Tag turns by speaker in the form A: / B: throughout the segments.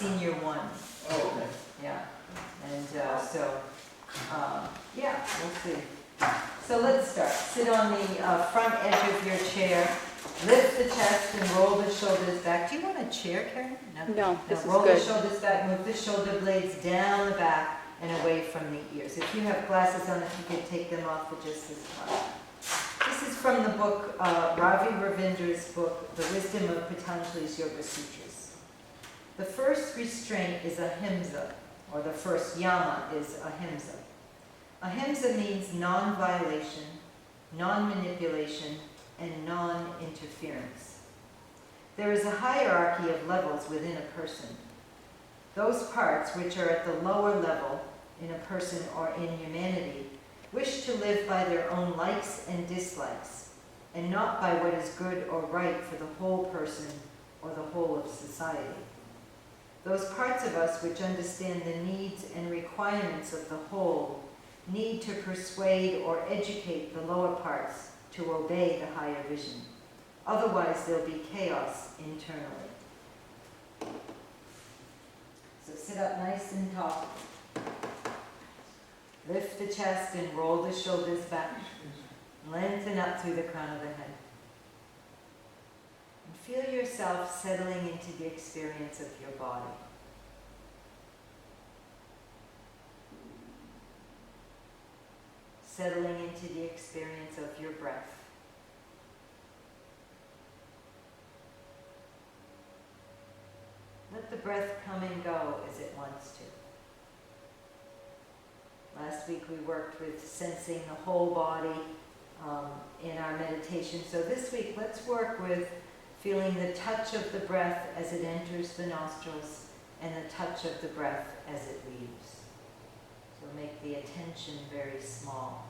A: senior one.
B: Oh, okay.
A: Yeah, and yeah, we'll see. So let's start. Sit on the front edge of your chair, lift the chest and roll the shoulders back. Do you want a chair, Karen?
C: No, this is
A: roll
C: good.
A: the shoulders back, move the shoulder blades down the back and away from the ears. If you have glasses on, if you could take them off for just this one. This is from the book, Ravi Ravindra's book, The Wisdom of Patanjali's Yoga Sutras. The first restraint is ahimsa, or the first yama is ahimsa. Ahimsa means non-violation, non-manipulation, and non-interference. There is a hierarchy of levels within a person. Those parts which are at the lower level in a person or in humanity wish to live by their own likes and dislikes, and not by what is good or right for the whole person or the whole of society. Those parts of us which understand the needs and requirements of the whole need to persuade or educate the lower parts to obey the higher vision. Otherwise, there'll be chaos internally. So sit up nice and tall. Lift the chest and roll the shoulders back. Lengthen up through the crown of the head. And feel yourself settling into the experience of your body. Settling into the experience of your breath. Let the breath come and go as it wants to. Last week we worked with sensing the whole body in our meditation. So this week let's work with feeling the touch of the breath as it enters the nostrils and the touch of the breath as it leaves. So make the attention very small.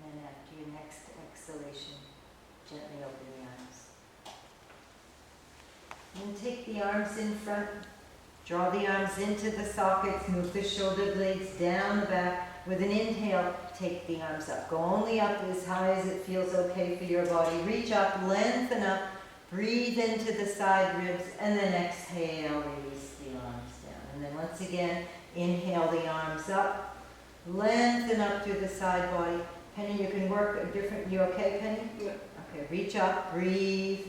A: And then after your next exhalation, gently open the arms. And take the arms in front. Draw the arms into the sockets. Move the shoulder blades down the back. With an inhale, take the arms up. Go only up as high as it feels okay for your body. Reach up, lengthen up. Breathe into the side ribs. And then exhale, release the arms down. And then once again, inhale the arms up. Lengthen up through the side body. Penny, you can work a different, you okay, Penny?
B: Yeah.
A: Okay, reach up, breathe,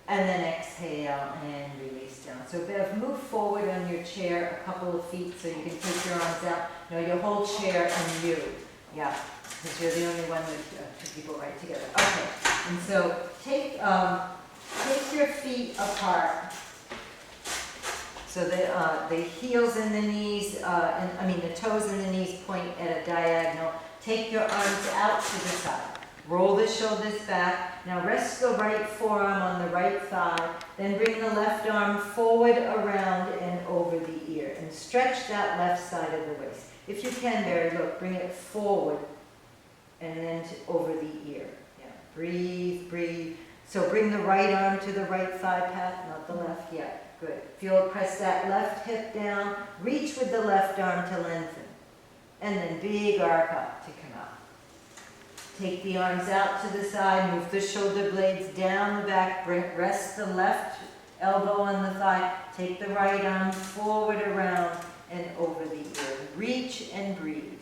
A: and then exhale and release down. So Bev, move forward on your chair a couple of feet so you can take your arms out. No, your whole chair and you. Yeah, because you're the only one with two people right together. Okay, and so take your feet apart. So the heels and the knees, the toes and the knees point at a diagonal. Take your arms out to the side. Roll the shoulders back. Now rest the right forearm on the right thigh. Then bring the left arm forward, around, and over the ear. And stretch that left side of the waist. If you can, Barry, look, bring it forward and then over the ear. Yeah. Breathe, breathe. So bring the right arm to the right thigh pad, not the left yet. Good. Feel, press that left hip down. Reach with the left arm to lengthen. And then big arc up to come out. Take the arms out to the side, move the shoulder blades down the back, rest the left elbow on the thigh. Take the right arm forward, around, and over the ear. Reach and breathe.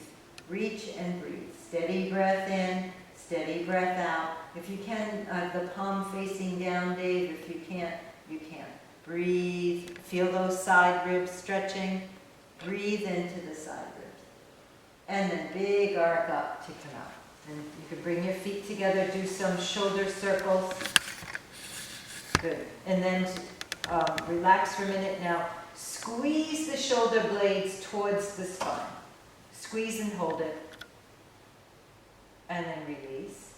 A: Reach and breathe. Steady breath in, steady breath out. If you can, the palm facing down, Dave. If you can't, you can't. Breathe. Feel those side ribs stretching. Breathe into the side ribs. And then big arc up to come out. And you can bring your feet together, do some shoulder circles. Good. And then relax for a minute now. Squeeze the shoulder blades towards the spine. Squeeze and hold it. And then release.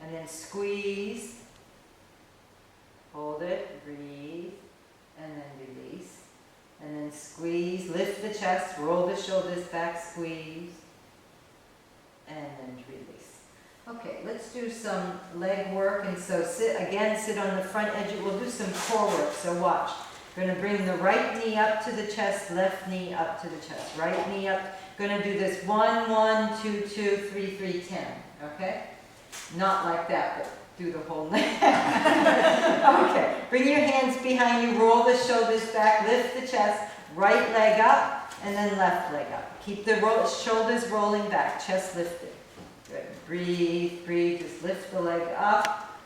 A: And then squeeze. Hold it. Breathe. And then release. And then squeeze. Lift the chest. Roll the shoulders back. Squeeze. And then release. Okay, let's do some leg work. And so sit on the front edge. We'll do some core work. So watch. We're going to bring the right knee up to the chest, left knee up to the chest. Right knee up. Going to do this 1, 1, 2, 2, 3, 3, 10. Okay? Not like that, but do the whole neck. Okay. Bring your hands behind you. Roll the shoulders back. Lift the chest. Right leg up, and then left leg up. Keep the shoulders rolling back. Chest lifted. Good. Breathe, breathe. Just lift the leg up.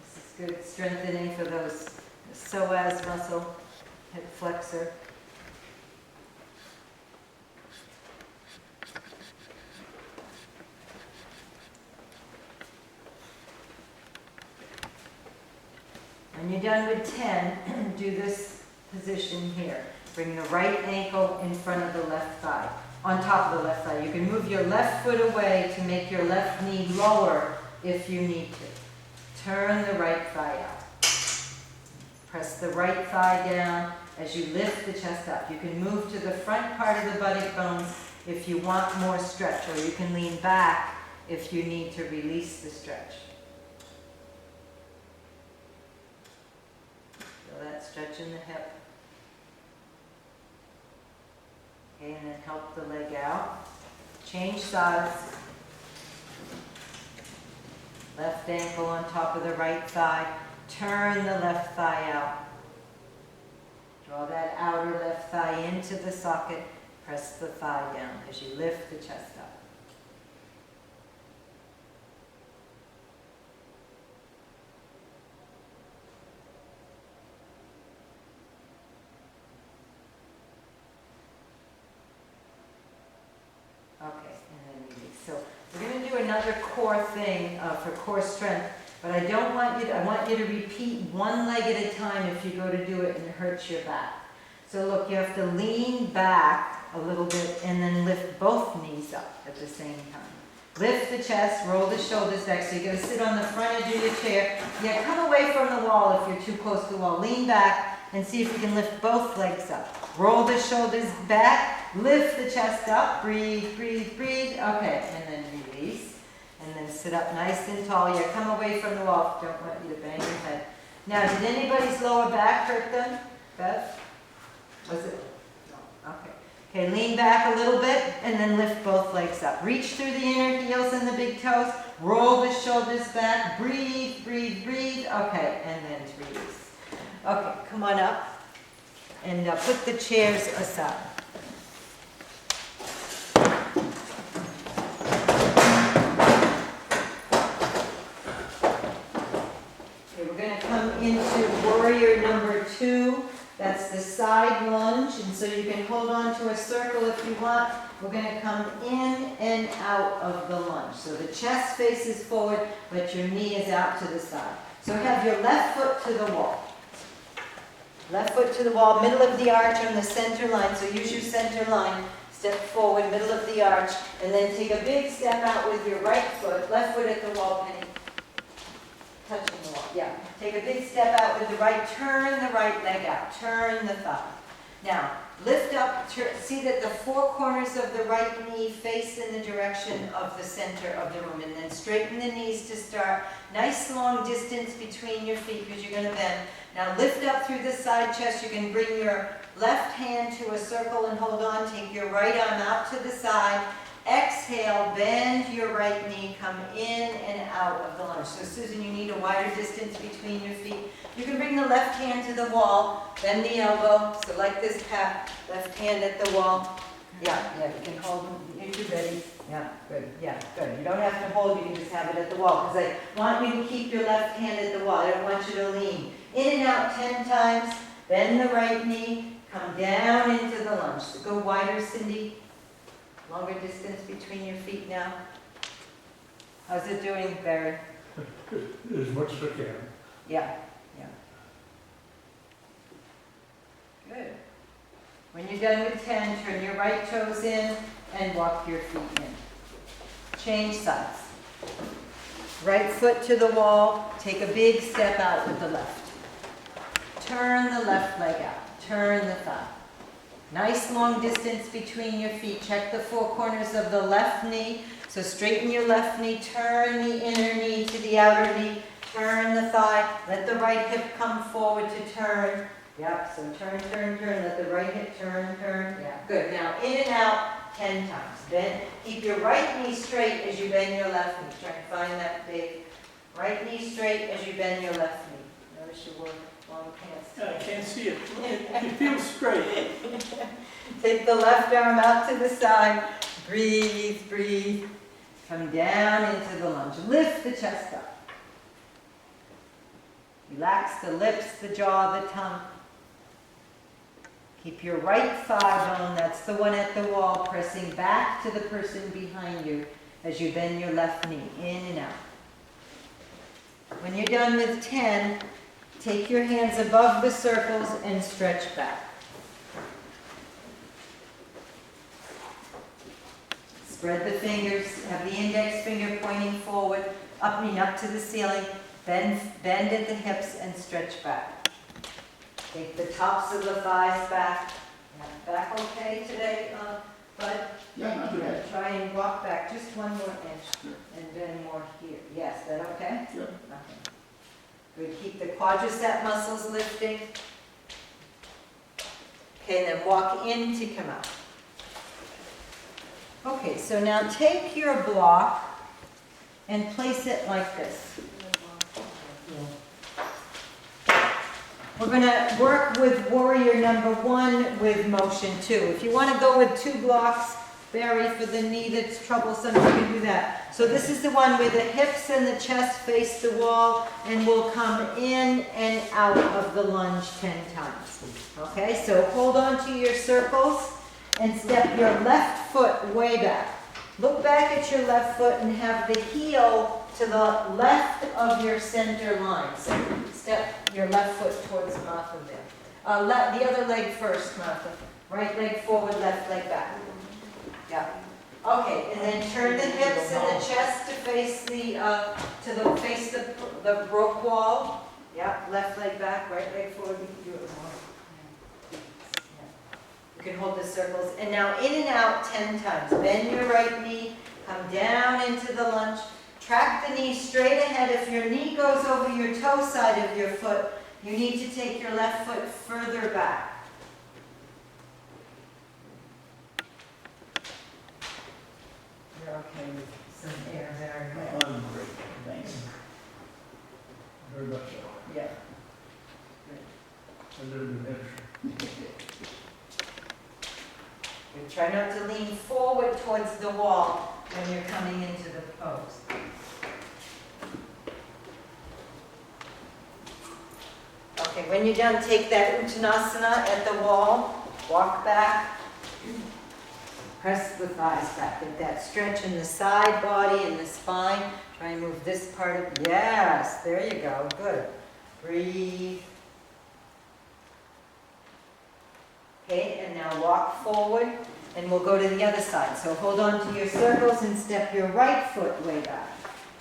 A: This is good strengthening for those psoas muscle, hip flexor. When you're done with 10, do this position here. Bring the right ankle in front of the left thigh, on top of the left thigh. You can move your left foot away to make your left knee lower if you need to. Turn the right thigh out. Press the right thigh down as you lift the chest up. You can move to the front part of the buttock bones if you want more stretch, or you can lean back if you need to release the stretch. Feel that stretch in the hip. Okay, and then help the leg out. Change sides. Left ankle on top of the right thigh. Turn the left thigh out. Draw that outer left thigh into the socket. Press the thigh down as you lift the chest up. Okay, and then release. So we're going to do another core thing for core strength, but I want you to repeat one leg at a time if you go to do it and it hurts your back. So look, you have to lean back a little bit and then lift both knees up at the same time. Lift the chest, roll the shoulders back. So you're going to sit on the front edge of your chair. Yeah, come away from the wall if you're too close to the wall. Lean back and see if you can lift both legs up. Roll the shoulders back, lift the chest up, breathe, breathe, breathe. Okay, and then release. And then sit up nice and tall. Yeah, come away from the wall. Don't want you to bang your head. Now, did anybody's lower back hurt them? Beth? Was it? No. Okay. Okay, lean back a little bit and then lift both legs up. Reach through the inner heels and the big toes. Roll the shoulders back. Breathe, breathe, breathe. Okay, and then release. Okay, come on up. And put the chairs aside. Okay, we're going to come into warrior number 2. That's the side lunge, and so you can hold on to a circle if you want. We're going to come in and out of the lunge. So the chest faces forward, but your knee is out to the side. So have your left foot to the wall. Left foot to the wall, middle of the arch on the center line. So use your center line. Step forward, middle of the arch, and then take a big step out with your right foot. Left foot at the wall, Penny. Touching the wall, yeah. Take a big step out with the right. Turn the right leg out. Turn the thigh. Now, lift up. See that the 4 corners of the right knee face in the direction of the center of the room. And then straighten the knees to start. Nice long distance between your feet because you're going to bend. Now lift up through the side chest. You can bring your left hand to a circle and hold on. Take your right arm out to the side. Exhale, bend your right knee, come in and out of the lunge. So Susan, you need a wider distance between your feet. You can bring the left hand to the wall, bend the elbow, so like this, Pat, left hand at the wall. Yeah, you can hold them if you're ready. Yeah, good, good. You don't have to hold, you can just have it at the wall, because I want you to keep your left hand at the wall. I don't want you to lean. In and out 10 times, bend the right knee, come down into the lunge. So go wider, Cindy. Longer distance between your feet now. How's it doing, Barry?
B: As much as I can.
A: Yeah. Good. When you're done with 10, turn your right toes in and walk your feet in. Change sides. Right foot to the wall, take a big step out with the left. Turn the left leg out, turn the thigh. Nice long distance between your feet. Check the four corners of the left knee. So straighten your left knee, turn the inner knee to the outer knee, turn the thigh, let the right hip come forward to turn. Yep, so turn, let the right hip turn. Yeah, good. Now in and out 10 times. Bend, keep your right knee straight as you bend your left knee. Try and find that big. Right knee straight as you bend your left knee. Notice your long pants.
B: I can't see it. It feels straight.
A: Take the left arm out to the side. Breathe. Come down into the lunge. Lift the chest up. Relax the lips, the jaw, the tongue. Keep your right thigh bone, that's the one at the wall, pressing back to the person behind you as you bend your left knee, in and out. When you're done with 10, take your hands above the circles and stretch back. Spread the fingers, have the index finger pointing forward, up to the ceiling, bend at the hips and stretch back. Take the tops of the thighs back. Back okay today, Bud?
B: Yeah, not too bad.
A: Try and walk back just one more inch and then more here. Yes, that okay?
B: Yeah.
A: Okay. Good, keep the quadricep muscles lifting. Okay, then walk in to come out. Okay, so now take your block and place it like this. We're going to work with warrior number 1 with motion 2. If you want to go with 2 blocks, Barry, for the knee that's troublesome, you can do that. So this is the one where the hips and the chest face the wall, and we'll come in and out of the lunge 10 times. Okay, so hold on to your circles and step your left foot way back. Look back at your left foot and have the heel to the left of your center line. So step your left foot towards Martha there. The other leg first, Martha. Right leg forward, left leg back. Yeah. Okay, and then turn the hips and the chest to face the brook wall. Yeah, left leg back, right leg forward. You can do it more. You can hold the circles. And now in and out 10 times. Bend your right knee, come down into the lunge. Track the knee straight ahead. If your knee goes over your toe side of your foot, you need to take your left foot further back. You're okay with some air there, right?
B: I'm great, thanks. Very much so.
A: Yeah.
B: I live in New Hampshire.
A: Good. Try not to lean forward towards the wall when you're coming into the pose. Okay, when you're done, take that Uttanasana at the wall, walk back, press the thighs back. Get that stretch in the side body and the spine. Try and move this part of, yes, there you go, good. Breathe. Okay, and now walk forward, and we'll go to the other side. So hold on to your circles and step your right foot way back.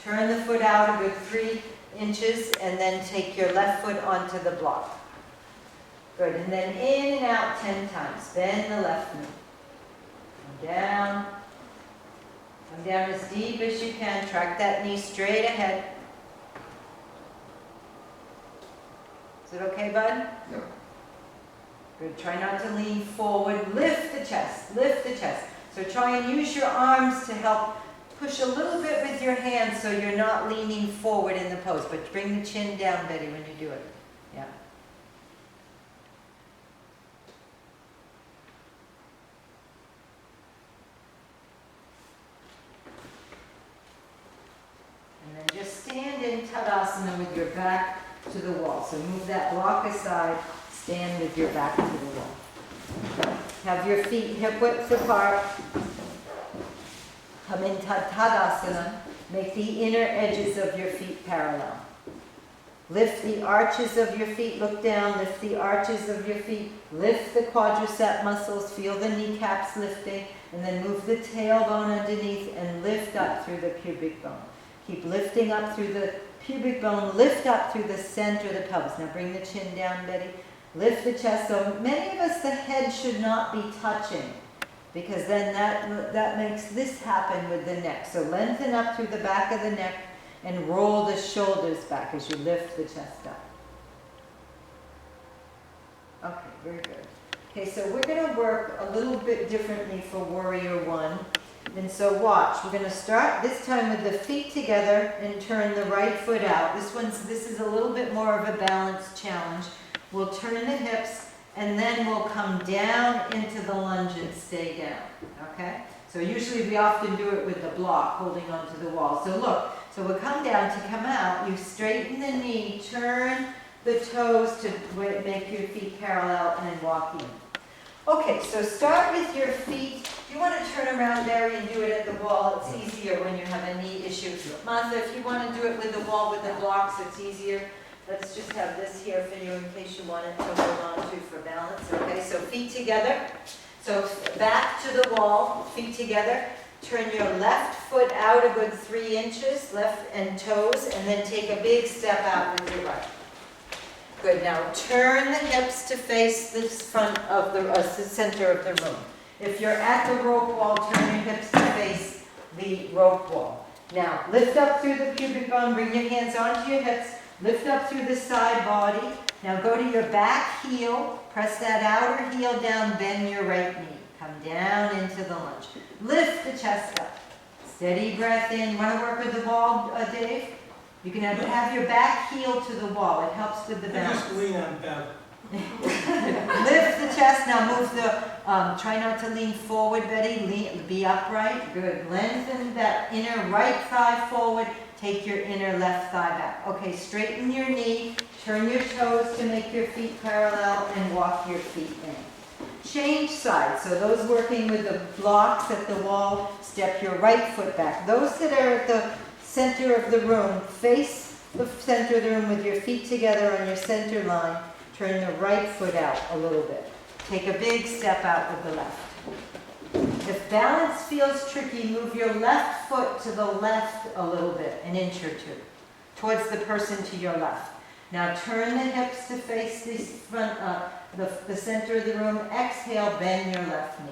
A: Turn the foot out a good 3 inches, and then take your left foot onto the block. Good, and then in and out 10 times. Bend the left knee. Come down. Come down as deep as you can. Track that knee straight ahead. Is it okay, bud?
B: Yep.
A: Good. Try not to lean forward. Lift the chest. Lift the chest. So try and use your arms to help push a little bit with your hands so you're not leaning forward in the pose, but bring the chin down, Betty, when you do it. Yeah. And then just stand in Tadasana with your back to the wall. So move that block aside, stand with your back to the wall. Have your feet hip width apart. Come in Tadasana. Make the inner edges of your feet parallel. Lift the arches of your feet, look down, lift the arches of your feet, lift the quadricep muscles, feel the kneecaps lifting, and then move the tailbone underneath and lift up through the pubic bone. Keep lifting up through the pubic bone, lift up through the center of the pelvis. Now bring the chin down, Betty. Lift the chest. So many of us, the head should not be touching, because then that makes this happen with the neck. So lengthen up through the back of the neck and roll the shoulders back as you lift the chest up. Okay, very good. Okay, so we're going to work a little bit differently for Warrior One. And so watch, we're going to start this time with the feet together and turn the right foot out. This is a little bit more of a balance challenge. We'll turn the hips and then we'll come down into the lunge and stay down, okay? So usually we often do it with the block, holding onto the wall. So look, so we'll come down. To come out, you straighten the knee, turn the toes to make your feet parallel and walk in. Okay, so start with your feet. If you want to turn around, Barry, and do it at the wall, it's easier when you have a knee issue. Martha, if you want to do it with the wall with the blocks, it's easier. Let's just have this here for you in case you want it to hold on to for balance. Okay, so feet together. So back to the wall, feet together. Turn your left foot out a good 3 inches, left and toes, and then take a big step out with your right. Good, now turn the hips to face the front of the center of the room. If you're at the rope wall, turn your hips to face the rope wall. Now lift up through the pubic bone, bring your hands onto your hips, lift up through the side body. Now go to your back heel, press that outer heel down, bend your right knee. Come down into the lunge. Lift the chest up. Steady breath in. You want to work with the wall, Dave? You can have your back heel to the wall. It helps with the balance.
B: Just lean on back.
A: Lift the chest. Now move the, try not to lean forward, Betty. Be upright. Good. Lengthen that inner right thigh forward. Take your inner left thigh back. Okay, straighten your knee. Turn your toes to make your feet parallel and walk your feet in. Change sides. So those working with the blocks at the wall, step your right foot back. Those that are at the center of the room, face the center of the room with your feet together on your center line. Turn the right foot out a little bit. Take a big step out with the left. If balance feels tricky, move your left foot to the left a little bit, an inch or two, towards the person to your left. Now turn the hips to face the front, the center of the room. Exhale, bend your left knee.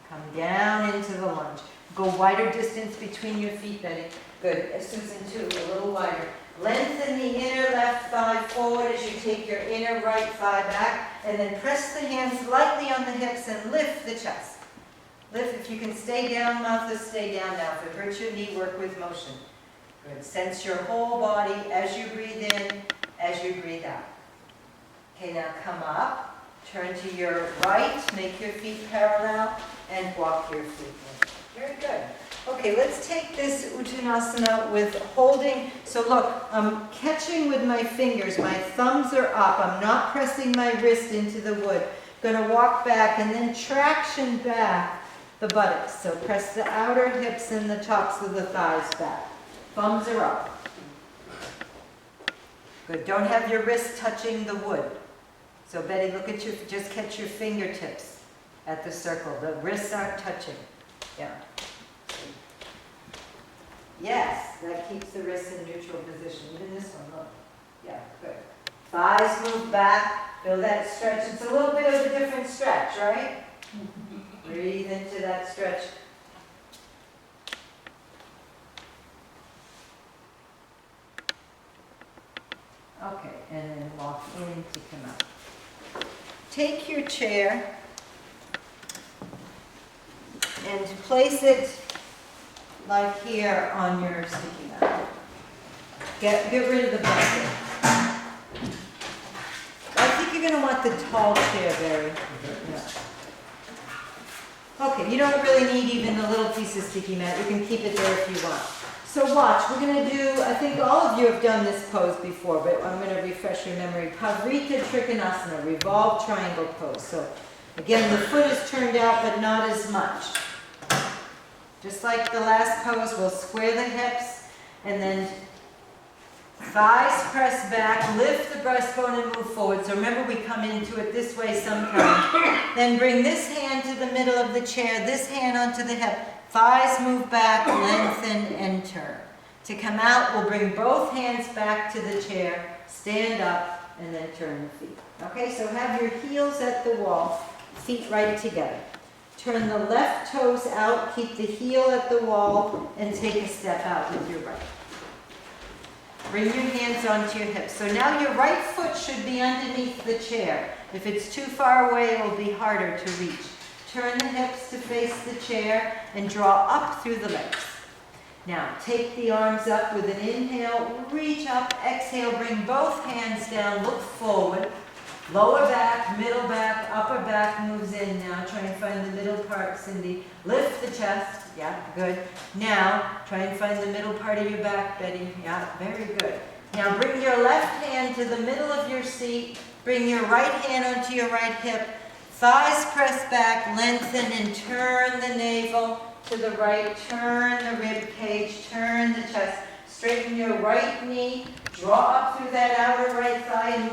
A: Come down into the lunge. Go wider distance between your feet, Betty. Good. Susan, too, a little wider. Lengthen the inner left thigh forward as you take your inner right thigh back, and then press the hands lightly on the hips and lift the chest. Lift. If you can stay down, Martha, stay down now. If it hurts your knee, work with motion. Good. Sense your whole body as you breathe in, as you breathe out. Okay, now come up, turn to your right, make your feet parallel, and walk your feet in. Very good. Okay, let's take this Uttanasana with holding. So look, I'm catching with my fingers. My thumbs are up. I'm not pressing my wrist into the wood. Going to walk back and then traction back the buttocks. So press the outer hips and the tops of the thighs back. Thumbs are up. Good. Don't have your wrist touching the wood. So Betty, look at just catch your fingertips at the circle. The wrists aren't touching. Yeah. Yes, that keeps the wrists in neutral position. Even this one, look. Yeah, good. Thighs move back. Feel that stretch. It's a little bit of a different stretch, right? Breathe into that stretch. Okay, and then walk in to come out. Take your chair and place it like here on your sticky mat. Get rid of the blanket. I think you're gonna want the tall chair, Barry. Yeah. Okay, you don't really need even a little piece of sticky mat. You can keep it there if you want. So watch, we're gonna do, I think all of you have done this pose before, but I'm gonna refresh your memory. Pavrika Trikonasana, revolved triangle pose. So again, the foot is turned out, but not as much. Just like the last pose, we'll square the hips, and then thighs press back, lift the breastbone and move forward. So remember, we come into it this way sometimes. Then bring this hand to the middle of the chair, this hand onto the hip. Thighs move back, lengthen, and turn. To come out, we'll bring both hands back to the chair, stand up, and then turn the feet. Okay, so have your heels at the wall, feet right together. Turn the left toes out, keep the heel at the wall, and take a step out with your right. Bring your hands onto your hips. So now your right foot should be underneath the chair. If it's too far away, it will be harder to reach. Turn the hips to face the chair and draw up through the legs. Now, take the arms up with an inhale, reach up, exhale, bring both hands down, look forward. Lower back, middle back, upper back moves in now. Try and find the middle part, Cindy. Lift the chest. Yeah, good. Now, try and find the middle part of your back, Betty. Yeah, very good. Now, bring your left hand to the middle of your seat. Bring your right hand onto your right hip. Thighs press back, lengthen, and turn the navel to the right. Turn the rib cage, turn the chest. Straighten your right knee. Draw up through that outer right thigh and move